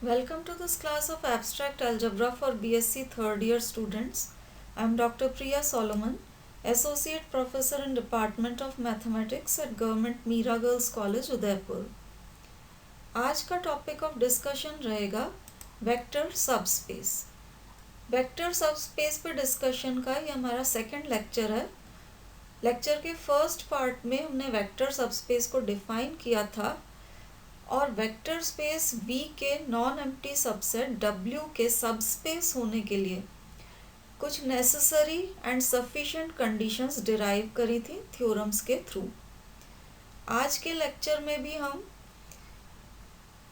Welcome to this class of Abstract Algebra for BSc third year students. I am Dr. Priya Solomon, Associate Professor in Department of Mathematics at Government Mira Girls College, Udaipur. आज का topic of discussion रहेगा vector subspace. Vector subspace पे discussion का ये हमारा second lecture है। Lecture के first part में हमने वेक्टर सबस्पेस को डिफाइन किया था और वेक्टर स्पेस V के नॉन एम्प्टी सबसेट W के सबस्पेस होने के लिए कुछ necessary and sufficient conditions derive करी थी थ्योरम्स के थ्रू। आज के लेक्चर में भी हम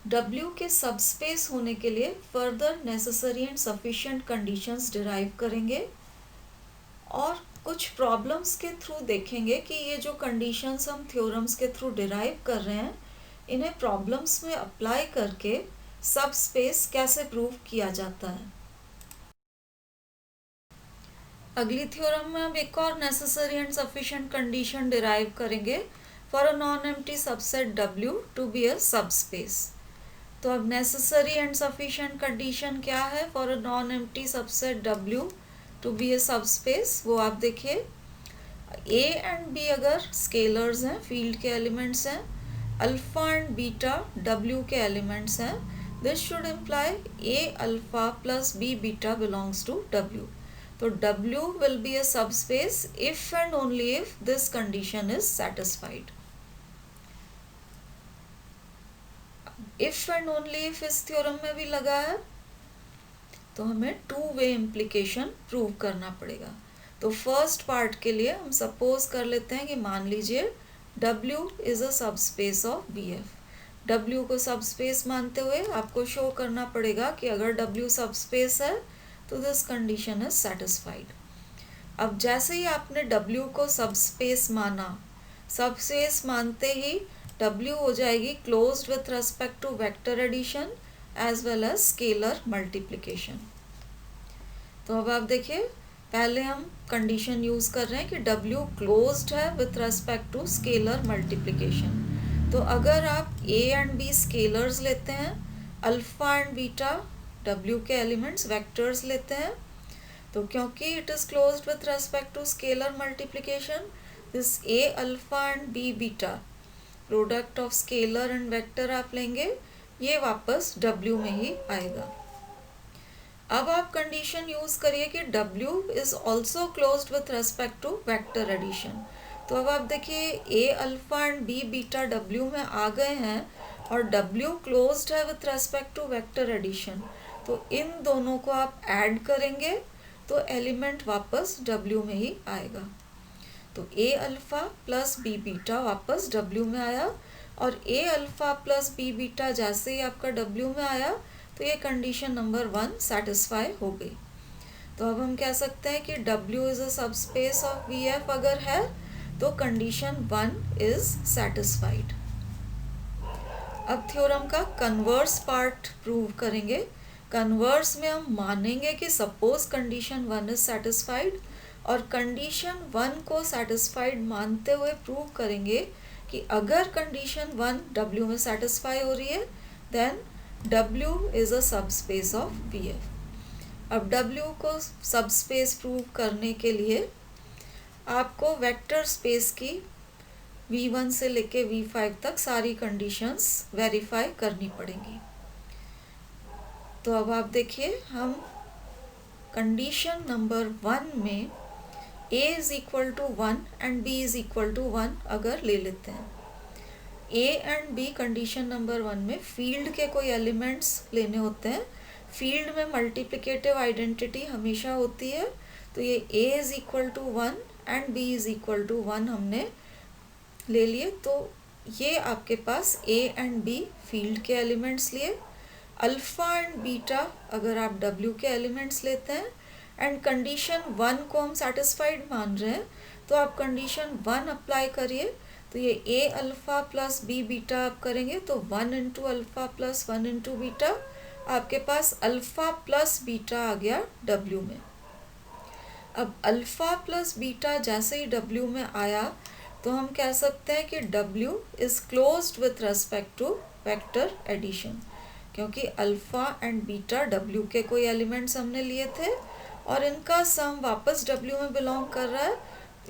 W के सबस्पेस होने के लिए further necessary and sufficient conditions derive करेंगे और कुछ प्रॉब्लम्स के थ्रू देखेंगे कि ये जो कंडीशंस हम थ्योरम्स के थ्रू डिराइव कर रहे हैं इन्हें प्रॉब्लम्स में अप्लाई करके सबस्पेस कैसे प्रूव किया जाता है। अगली थ्योरम में हम एक और necessary and sufficient condition derive करेंगे for a non empty subset W to be a subspace. तो अब नेसेसरी एंड सफिशिएंट कंडीशन क्या है for a non empty subset W to be a subspace, वो आप देखिए। A एंड B अगर scalars हैं, फील्ड के एलिमेंट्स हैं, अल्फा एंड बीटा W के एलिमेंट्स हैं, this should imply A alpha plus B beta belongs to W। तो W will be a subspace if and only if this condition is satisfied. If and only if इस theorem में भी लगा है तो हमें टू वे इम्प्लीकेशन प्रूव करना पड़ेगा। तो फर्स्ट पार्ट के लिए हम सपोज कर लेते हैं कि मान लीजिए W is a subspace of BF। W को सबस्पेस मानते हुए आपको शो करना पड़ेगा कि अगर W सबस्पेस है तो दिस कंडीशन इज सेटिस्फाइड। अब जैसे ही आपने W को सबस्पेस माना, सबस्पेस मानते ही W हो जाएगी closed with respect to vector addition as well as scalar multiplication. तो अब आप देखिए, पहले हम कंडीशन यूज़ कर रहे हैं कि W क्लोज्ड है with respect to scalar multiplication. तो अगर आप A एंड B स्केलर्स लेते हैं, अल्फा एंड बीटा W के एलिमेंट्स वेक्टर्स लेते हैं, तो क्योंकि it is closed with respect to scalar multiplication, this A alpha and B beta product of scalar and vector आप लेंगे, ये वापस W में ही आएगा। अब आप कंडीशन यूज करिए कि W is also closed with respect to vector addition. तो अब आप देखिए A alpha and B beta W में आ गए हैं और W क्लोज्ड है with respect to vector addition. तो इन दोनों को आप ऐड करेंगे तो एलिमेंट वापस W में ही आएगा। तो A alpha plus B beta वापस W में आया और A alpha plus B beta जैसे ही आपका W में आया तो ये कंडीशन नंबर 1 सेटिस्फाई हो गई। तो अब हम कह सकते हैं कि W is a subspace of VF अगर है तो कंडीशन 1 इज सेटिस्फाइड। अब थ्योरम का कन्वर्स पार्ट प्रूव करेंगे। कन्वर्स में हम मानेंगे कि सपोज कंडीशन 1 इज सेटिस्फाइड और कंडीशन 1 को सेटिस्फाइड मानते हुए प्रूव करेंगे कि अगर कंडीशन 1 W में सेटिस्फाई हो रही है then W is a subspace of VF। अब W को सबस्पेस प्रूव करने के लिए आपको वेक्टर स्पेस की V1 से लेके V5 तक सारी कंडीशंस वेरीफाई करनी पड़ेंगी। तो अब आप देखिए, हम कंडीशन नंबर 1 में A is equal to 1 and B is equal to 1 अगर ले लेते हैं। A and B condition number 1 में फील्ड के कोई एलिमेंट्स लेने होते हैं। फील्ड में मल्टीप्लिकेटिव आइडेंटिटी हमेशा होती है। तो ये A is equal to 1 and B is equal to 1 हमने ले लिए। तो ये आपके पास A एंड B फील्ड के एलिमेंट्स लिए। अल्फा एंड बीटा अगर आप W के एलिमेंट्स लेते हैं एंड कंडीशन 1 को हम सेटिस्फाइड मान रहे हैं तो आप कंडीशन 1 अप्लाई करिए। तो ये A alpha plus B beta आप करेंगे तो 1 into alpha plus 1 into beta, आपके पास अल्फा प्लस बीटा आ गया W में। अब अल्फा प्लस बीटा जैसे ही W में आया तो हम कह सकते हैं कि W is closed with respect to vector addition, क्योंकि अल्फ़ा एंड बीटा W के कोई एलिमेंट्स हमने लिए थे और इनका सम वापस W में बिलोंग कर रहा है,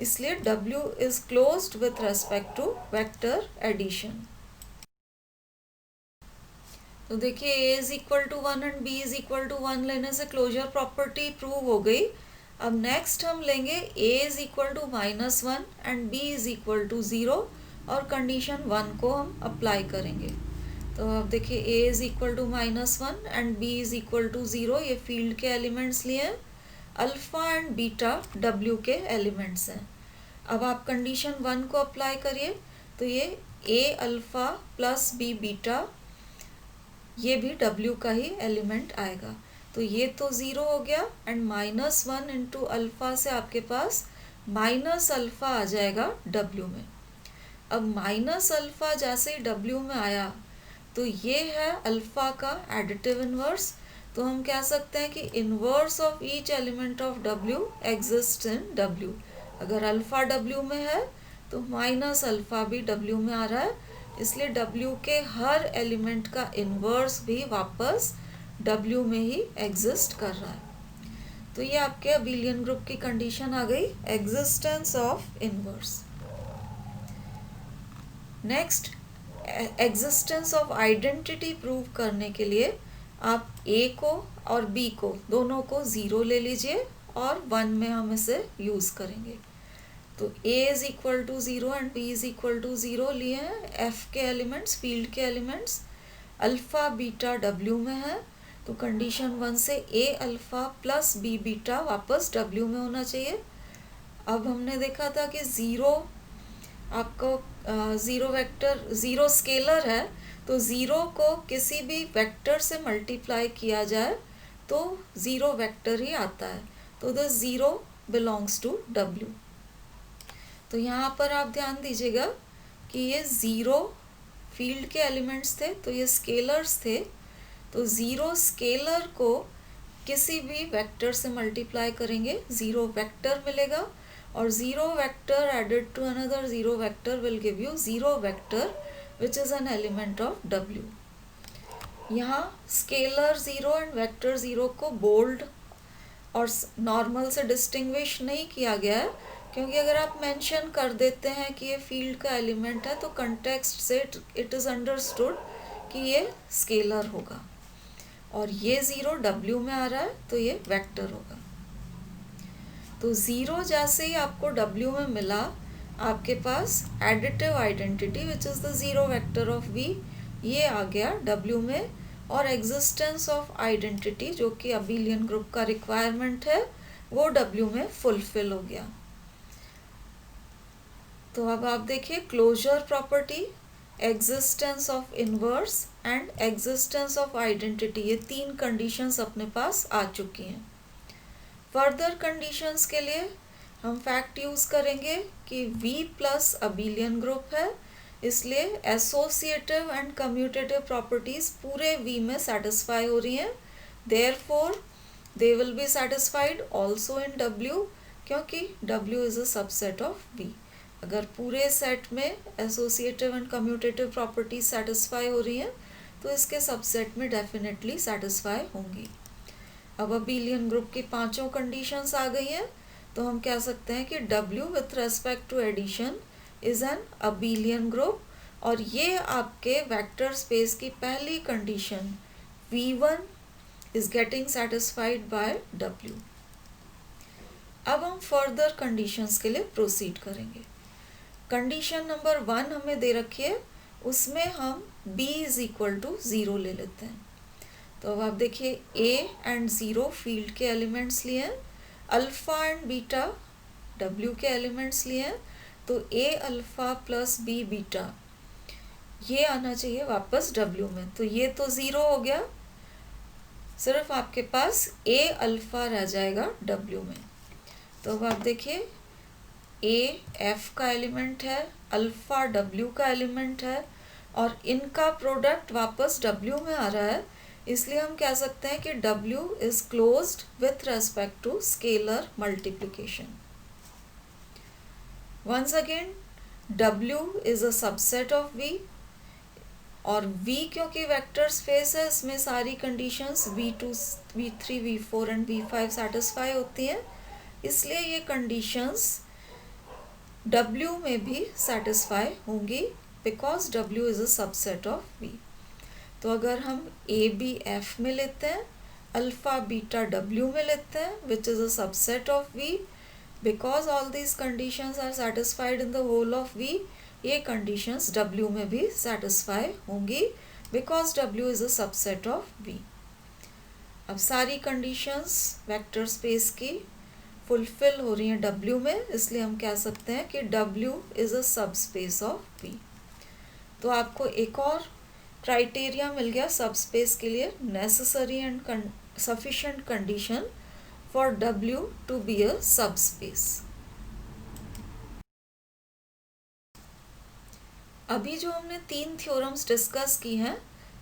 इसलिए W is closed with respect to vector addition. तो देखिए A is equal to 1 and B is equal to 1 लेने से क्लोजर प्रॉपर्टी प्रूव हो गई। अब नेक्स्ट हम लेंगे A is equal to -1 and B is equal to 0 और कंडीशन 1 को हम अप्लाई करेंगे। तो अब देखिए A is equal to -1 and B is equal to 0, ये फील्ड के एलिमेंट्स लिए हैं, अल्फ़ा एंड बीटा W के एलिमेंट्स हैं। अब आप कंडीशन 1 को अप्लाई करिए तो ये A alpha plus B beta, ये भी W का ही एलिमेंट आएगा। तो ये तो 0 हो गया एंड -1 इंटू अल्फ़ा से आपके पास माइनस अल्फ़ा आ जाएगा W में। अब माइनस अल्फ़ा जैसे ही W में आया तो ये है अल्फ़ा का एडिटिव इन्वर्स। तो हम कह सकते हैं कि inverse of each element of W exist in W। अगर अल्फ़ा W में है तो माइनस अल्फ़ा भी W में आ रहा है, इसलिए W के हर एलिमेंट का इन्वर्स भी वापस W में ही एग्जिस्ट कर रहा है। तो ये आपके अबेलियन ग्रुप की कंडीशन आ गई, existence of inverse. Next, existence of identity prove करने के लिए आप A को और B को दोनों को 0 ले लीजिए और 1 में हम इसे यूज़ करेंगे। तो A is equal to 0 and B is equal to 0 लिए हैं F के एलिमेंट्स, फील्ड के एलिमेंट्स, अल्फ़ा बीटा W में है। तो कंडीशन 1 से A alpha plus B beta वापस W में होना चाहिए। अब हमने देखा था कि 0 आपको 0 वेक्टर 0 स्केलर है, तो 0 को किसी भी वेक्टर से मल्टीप्लाई किया जाए तो 0 वेक्टर ही आता है। तो द 0 बिलोंग्स टू W। तो यहाँ पर आप ध्यान दीजिएगा कि ये 0 फील्ड के एलिमेंट्स थे, तो ये स्केलर्स थे। तो 0 स्केलर को किसी भी वेक्टर से मल्टीप्लाई करेंगे, 0 वेक्टर मिलेगा और 0 vector added to another 0 vector will give you 0 vector which is an element of W। यहाँ स्केलर 0 एंड वेक्टर 0 को बोल्ड और नॉर्मल से डिस्टिंग्विश नहीं किया गया है, क्योंकि अगर आप मेंशन कर देते हैं कि ये फील्ड का एलिमेंट है तो कंटेक्स्ट से इट इज़ अंडरस्टूड कि ये स्केलर होगा और ये 0 W में आ रहा है तो ये वेक्टर होगा। तो 0 जैसे ही आपको W में मिला, आपके पास additive identity which is the 0 vector of V, ये आ गया W में, और एग्जिस्टेंस ऑफ आइडेंटिटी जो कि अबेलियन ग्रुप का रिक्वायरमेंट है वो W में फुलफिल हो गया। तो अब आप देखिए closure property, existence of inverse and existence of identity, ये 3 कंडीशंस अपने पास आ चुकी हैं। फर्दर कंडीशंस के लिए हम फैक्ट यूज़ करेंगे कि V प्लस अबेलियन ग्रुप है, इसलिए एसोसिएटिव एंड कम्यूटेटिव प्रॉपर्टीज़ पूरे V में सेटिस्फाई हो रही हैं, therefore they will be satisfied also in W, क्योंकि W is a subset of V। अगर पूरे सेट में associative and commutative properties satisfy हो रही हैं तो इसके सबसेट में डेफिनेटली सेटिस्फाई होंगी। अब अबेलियन ग्रुप की 5 कंडीशंस आ गई हैं, तो हम कह सकते हैं कि W with respect to addition is an abelian group, और ये आपके वेक्टर स्पेस की पहली condition V1 is getting satisfied by W। अब हम फर्दर कंडीशंस के लिए प्रोसीड करेंगे। कंडीशन नंबर 1 हमें दे रखी है, उसमें हम B इज़ इक्वल टू 0 ले लेते हैं। तो अब आप देखिए A एंड 0 फील्ड के एलिमेंट्स लिए हैं, अल्फ़ा एंड बीटा W के एलिमेंट्स लिए हैं, तो A alpha plus B beta ये आना चाहिए वापस W में। तो ये तो 0 हो गया, सिर्फ आपके पास A अल्फ़ा रह जाएगा W में। तो अब आप देखिए A F का एलिमेंट है, अल्फ़ा W का एलिमेंट है, और इनका प्रोडक्ट वापस W में आ रहा है, इसलिए हम कह सकते हैं कि W is closed with respect to scalar multiplication. Once again W is a subset of V, और V क्योंकि वेक्टर स्पेस है, इसमें सारी conditions V2, V3, V4 and V5 satisfy होती हैं, इसलिए ये कंडीशंस W में भी सेटिस्फाई होंगी because W is a subset of V। तो अगर हम A B F में लेते हैं, अल्फा बीटा W में लेते हैं which is a subset of V, because all these conditions are satisfied in the whole of V, ये कंडीशंस W में भी सेटिस्फाई होंगी because W is a subset of V। अब सारी कंडीशंस वेक्टर स्पेस की फुलफिल हो रही हैं W में, इसलिए हम कह सकते हैं कि W is a subspace of V। तो आपको एक और क्राइटेरिया मिल गया सबस्पेस के लिए, necessary and sufficient condition for W to be a subspace. अभी जो हमने 3 थ्योरम्स डिस्कस की हैं,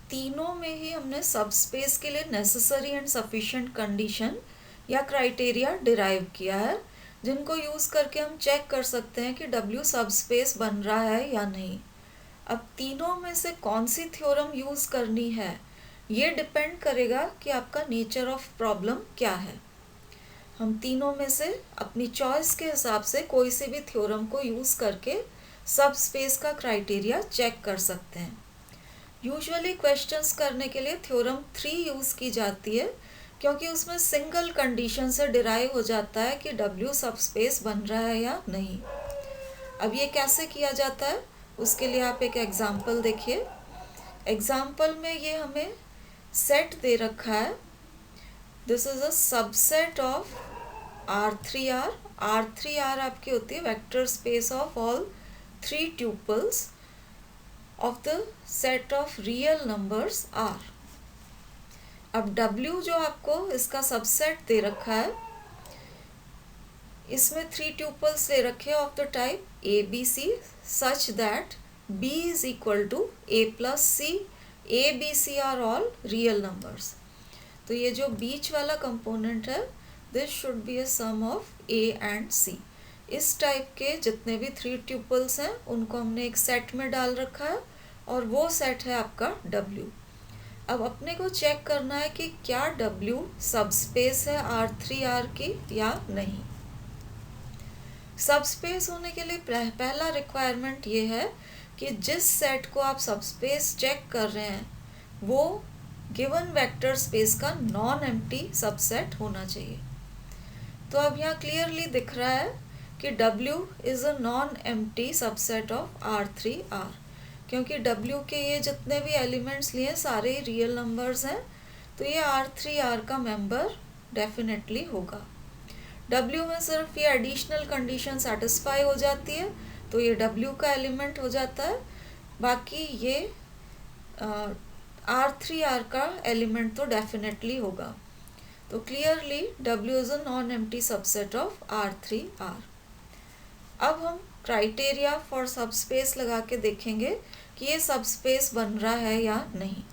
तीनों में ही हमने सबस्पेस के लिए नेसेसरी एंड सफिशिएंट कंडीशन या क्राइटेरिया डिराइव किया है, जिनको यूज़ करके हम चेक कर सकते हैं कि W सबस्पेस बन रहा है या नहीं। अब तीनों में से कौन सी थ्योरम यूज़ करनी है, ये डिपेंड करेगा कि आपका नेचर ऑफ प्रॉब्लम क्या है। हम तीनों में से अपनी चॉइस के हिसाब से कोई से भी थ्योरम को यूज़ करके सब स्पेस का क्राइटेरिया चेक कर सकते हैं। यूजुअली क्वेश्चंस करने के लिए थ्योरम 3 यूज़ की जाती है, क्योंकि उसमें सिंगल कंडीशन से डिराइव हो जाता है कि W सब स्पेस बन रहा है या नहीं। अब ये कैसे किया जाता है, उसके लिए आप एक एग्जाम्पल देखिए। एग्जाम्पल में ये हमें सेट दे रखा है, this is a subset of R3R। R3R आपकी होती है vector space of all 3 tuples of the set of real numbers R। अब W जो आपको इसका सबसेट दे रखा है, इसमें 3 ट्यूपल्स दे रखे of the type A B C such that B is equal to A plus C, A B C are all real numbers. तो ये जो बीच वाला कंपोनेंट है, this should be a sum of A and C। इस type के जितने भी 3 ट्यूपल्स हैं उनको हमने एक सेट में डाल रखा है और वो सेट है आपका W। अब अपने को चेक करना है कि क्या W सबस्पेस है R3R की या नहीं। सबस्पेस होने के लिए पहला रिक्वायरमेंट ये है कि जिस सेट को आप सबस्पेस चेक कर रहे हैं वो गिवन वेक्टर स्पेस का नॉन एम्प्टी सबसेट होना चाहिए। तो अब यहाँ क्लियरली दिख रहा है कि W is a non empty subset of R3R, क्योंकि W के ये जितने भी एलिमेंट्स लिए सारे रियल नंबर्स हैं, तो ये R3R का मेंबर डेफिनेटली होगा। W में सिर्फ ये एडिशनल कंडीशन सेटिस्फाई हो जाती है तो ये W का एलिमेंट हो जाता है, बाकी ये R3R का एलिमेंट तो डेफिनेटली होगा। तो clearly W is a non empty subset of R3R। अब हम क्राइटेरिया फॉर सबस्पेस लगा के देखेंगे कि ये सबस्पेस बन रहा है या नहीं।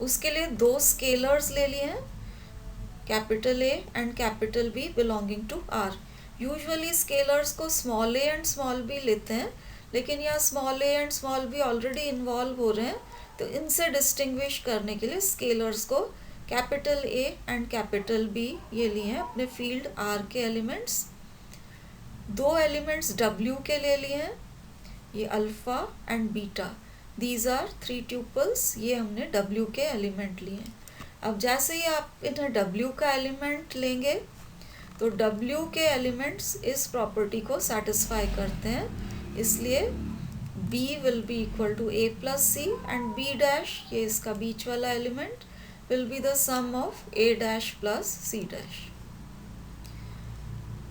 उसके लिए 2 स्केलर्स ले लिए हैं, capital A and capital B belonging to R। Usually scalars को small a and small b लेते हैं, लेकिन यहाँ small a and small b already involve हो रहे हैं, तो इनसे डिस्टिंग्विश करने के लिए स्केलर्स को capital A and capital B ये लिए हैं अपने फील्ड R के एलिमेंट्स। 2 एलिमेंट्स W के ले लिए हैं, ये alpha and beta, these are 3 tuples, ये हमने W के एलिमेंट लिए हैं। अब जैसे ही आप इन्हें W का एलिमेंट लेंगे तो W के एलिमेंट्स इस प्रॉपर्टी को सेटिस्फाई करते हैं, इसलिए B will be equal to A plus C and B dash, ये इसका बीच वाला element, will be the sum of A dash plus C dash.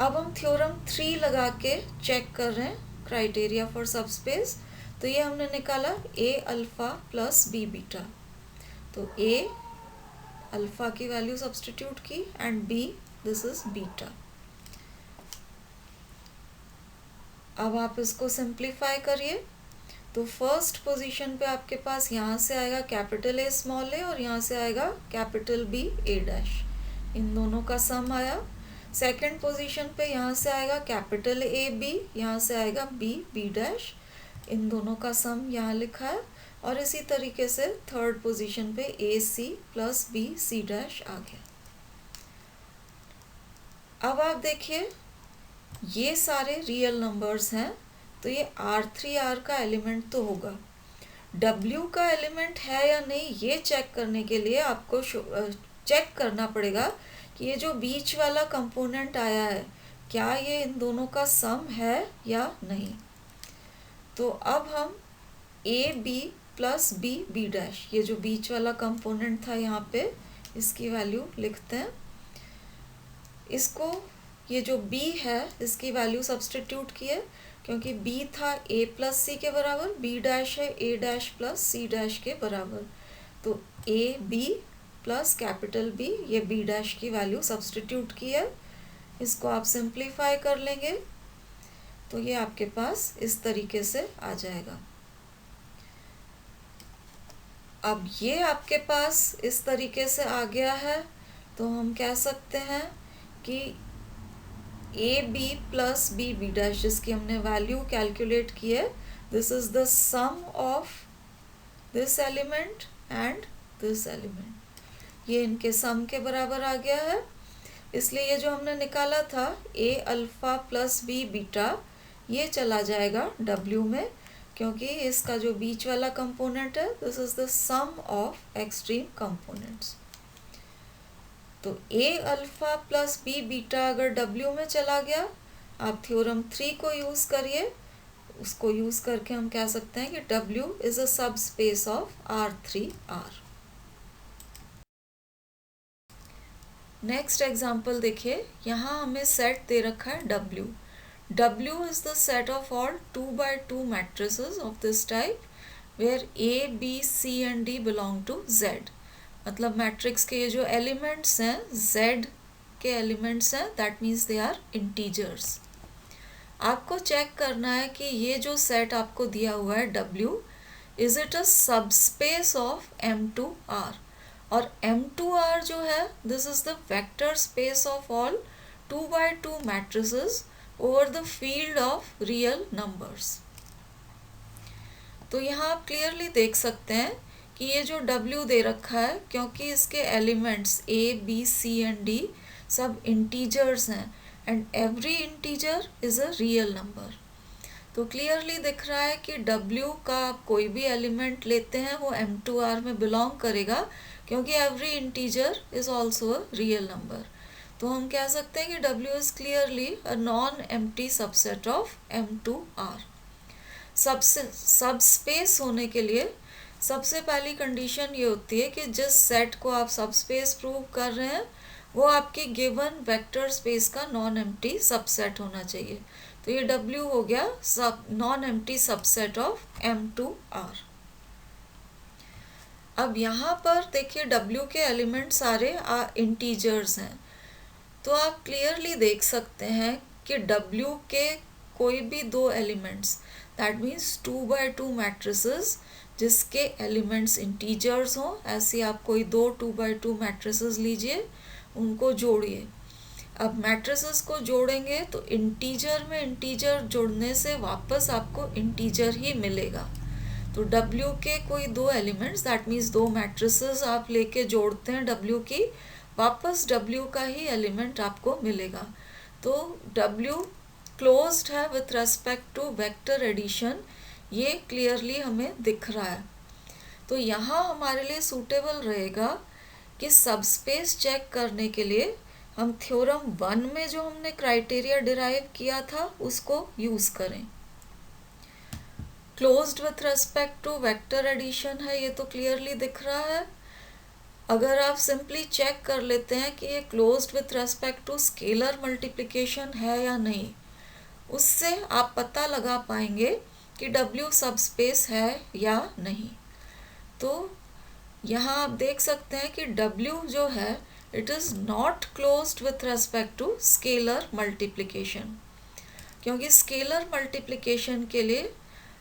अब हम थ्योरम 3 लगा के चेक कर रहे हैं क्राइटेरिया फॉर सबस्पेस। तो ये हमने निकाला A alpha plus B beta, तो A अल्फा की वैल्यू सब्स्टिट्यूट की and B this is beta. अब आप इसको सिंप्लीफाई करिए, तो फर्स्ट पोजीशन पे आपके पास यहाँ से आएगा कैपिटल A स्मॉल a और यहाँ से आएगा कैपिटल B A डैश, इन दोनों का सम आया। सेकंड पोजीशन पे यहाँ से आएगा कैपिटल A B, यहाँ से आएगा B B डैश, इन दोनों का सम यहाँ लिखा है। और इसी तरीके से थर्ड पोजीशन पे AC प्लस BC डैश आ गया। अब आप देखिए ये सारे रियल नंबर्स हैं, तो ये R3R का एलिमेंट तो होगा। W का एलिमेंट है या नहीं ये चेक करने के लिए आपको चेक करना पड़ेगा कि ये जो बीच वाला कंपोनेंट आया है क्या ये इन दोनों का सम है या नहीं। तो अब हम AB प्लस B डैश, ये जो बीच वाला कंपोनेंट था यहाँ पे इसकी वैल्यू लिखते हैं। इसको ये जो B है इसकी वैल्यू सब्सटीट्यूट किए, क्योंकि B था A प्लस C के बराबर, B डैश है A dash plus C dash के बराबर, तो AB प्लस कैपिटल B, ये B डैश की वैल्यू सब्सटीट्यूट की है। इसको आप सिंप्लीफाई कर लेंगे तो ये आपके पास इस तरीके से आ जाएगा। अब ये आपके पास इस तरीके से आ गया है, तो हम कह सकते हैं कि AB प्लस B डैश जिसकी हमने वैल्यू कैलकुलेट की है, this is the sum of this element and this element, ये इनके सम के बराबर आ गया है। इसलिए ये जो हमने निकाला था A alpha plus B beta, ये चला जाएगा W में, क्योंकि इसका जो बीच वाला कंपोनेंट है this is the sum of extreme components. तो A alpha plus B beta अगर W में चला गया, आप थ्योरम 3 को यूज करिए, उसको यूज करके हम कह सकते हैं कि W इज अ सब space of R3R। Next example देखिए, यहाँ हमें सेट दे रखा है W। W is the set of all 2x2 matrices of this type where A, B, C and D belong to Z। मतलब मैट्रिक्स के ये जो एलिमेंट्स हैं Z के एलिमेंट्स हैं, that means they are integers. आपको चेक करना है कि ये जो सेट आपको दिया हुआ है W, is it a subspace of M2R, और M2R जो है this is the vector space of all 2x2 matrices over the field of real numbers. तो यहाँ आप क्लियरली देख सकते हैं कि ये जो W दे रखा है, क्योंकि इसके elements A, B, C and D सब इंटीजर्स हैं and every integer is a real number, तो क्लियरली दिख रहा है कि W का आप कोई भी एलिमेंट लेते हैं वो M2R में बिलोंग करेगा, क्योंकि every integer is also a real number. तो हम कह सकते हैं कि W is clearly a non empty subset of M2R। सब स्पेस होने के लिए सबसे पहली कंडीशन ये होती है कि जिस सेट को आप सब स्पेस प्रूव कर रहे हैं वो आपकी गिवन वेक्टर स्पेस का नॉन एम्प्टी सबसेट होना चाहिए। तो ये W हो गया सब non empty subset of M2R। अब यहाँ पर देखिए W के एलिमेंट सारे इंटीजर्स हैं, तो आप क्लियरली देख सकते हैं कि W के कोई भी दो elements, that means 2x2 matrices जिसके एलिमेंट्स इंटीजर्स हों, ऐसे आप कोई दो 2x2 मैट्रिसेस लीजिए, उनको जोड़िए। अब मैट्रिसेस को जोड़ेंगे तो इंटीजर में इंटीजर जोड़ने से वापस आपको इंटीजर ही मिलेगा। तो W के कोई दो एलिमेंट्स, दैट मीन्स दो मैट्रिसेस आप लेके जोड़ते हैं W की, वापस W का ही एलिमेंट आपको मिलेगा। तो W क्लोज्ड है with respect to vector addition, ये क्लियरली हमें दिख रहा है। तो यहाँ हमारे लिए सूटेबल रहेगा कि सबस्पेस चेक करने के लिए हम थ्योरम 1 में जो हमने क्राइटेरिया डिराइव किया था उसको यूज़ करें। Closed with respect to vector addition है, ये तो क्लियरली दिख रहा है। अगर आप सिंपली चेक कर लेते हैं कि ये closed with respect to scalar multiplication है या नहीं, उससे आप पता लगा पाएंगे कि W सबस्पेस है या नहीं। तो यहाँ आप देख सकते हैं कि W जो है it is not closed with respect to scalar multiplication, क्योंकि स्केलर मल्टीप्लिकेशन के लिए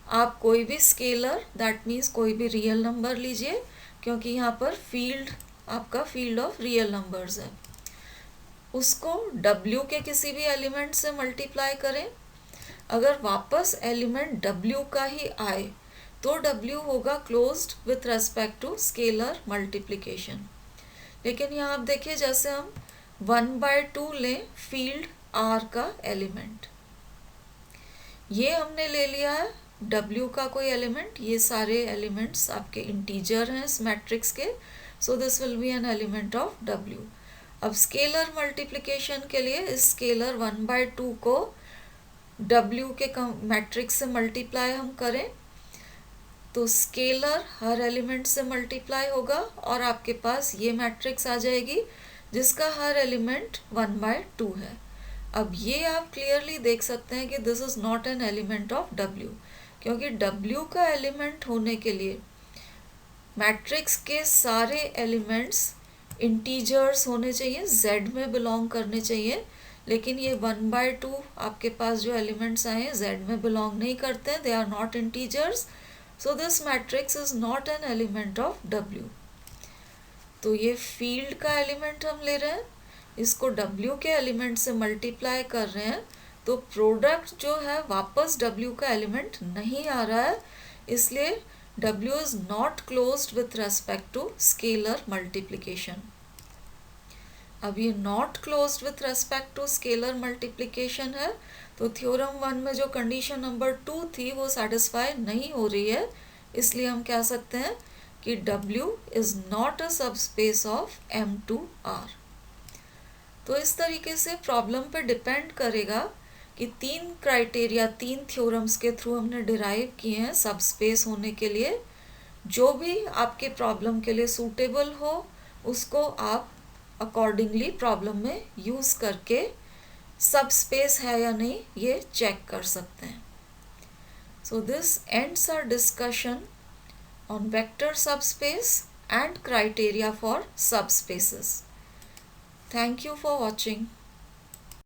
आप कोई भी स्केलर, दैट मीन्स कोई भी रियल नंबर लीजिए, क्योंकि यहाँ पर फील्ड आपका फील्ड ऑफ रियल नंबर्स है, उसको W के किसी भी एलिमेंट से मल्टीप्लाई करें। अगर वापस एलिमेंट W का ही आए तो W होगा closed with respect to scalar multiplication. लेकिन यहाँ आप देखिए, जैसे हम 1/2 लें फील्ड R का एलिमेंट, ये हमने ले लिया है W का कोई एलिमेंट, ये सारे एलिमेंट्स आपके इंटीजर हैं इस मैट्रिक्स के, so this will be N element of W। अब स्केलर मल्टीप्लिकेशन के लिए इस स्केलर 1/2 को W के मैट्रिक्स से मल्टीप्लाई हम करें तो स्केलर हर एलिमेंट से मल्टीप्लाई होगा और आपके पास ये मैट्रिक्स आ जाएगी जिसका हर एलिमेंट 1/2 है। अब ये आप क्लियरली देख सकते हैं कि this is not an element of W, क्योंकि W का एलिमेंट होने के लिए मैट्रिक्स के सारे एलिमेंट्स इंटीजर्स होने चाहिए, Z में बिलोंग करने चाहिए, लेकिन ये 1/2 आपके पास जो एलिमेंट्स आए हैं Z में बिलोंग नहीं करते हैं, they are not integers, so this matrix is not an element of W। तो ये फील्ड का एलिमेंट हम ले रहे हैं, इसको W के एलिमेंट से मल्टीप्लाई कर रहे हैं, तो प्रोडक्ट जो है वापस W का एलिमेंट नहीं आ रहा है, इसलिए W is not closed with respect to scalar multiplication। अब ये not closed with respect to scalar multiplication है, तो थ्योरम 1 में जो कंडीशन नंबर 2 थी वो सेटिस्फाई नहीं हो रही है, इसलिए हम कह सकते हैं कि W is not a subspace of M2R। तो इस तरीके से प्रॉब्लम पे डिपेंड करेगा कि 3 क्राइटेरिया 3 थ्योरम्स के थ्रू हमने डिराइव किए हैं सबस्पेस होने के लिए, जो भी आपके प्रॉब्लम के लिए सूटेबल हो उसको आप अकॉर्डिंगली प्रॉब्लम में यूज़ करके सबस्पेस है या नहीं ये चेक कर सकते हैं। So this ends our discussion on vector subspace and criteria for subspaces. Thank you for watching.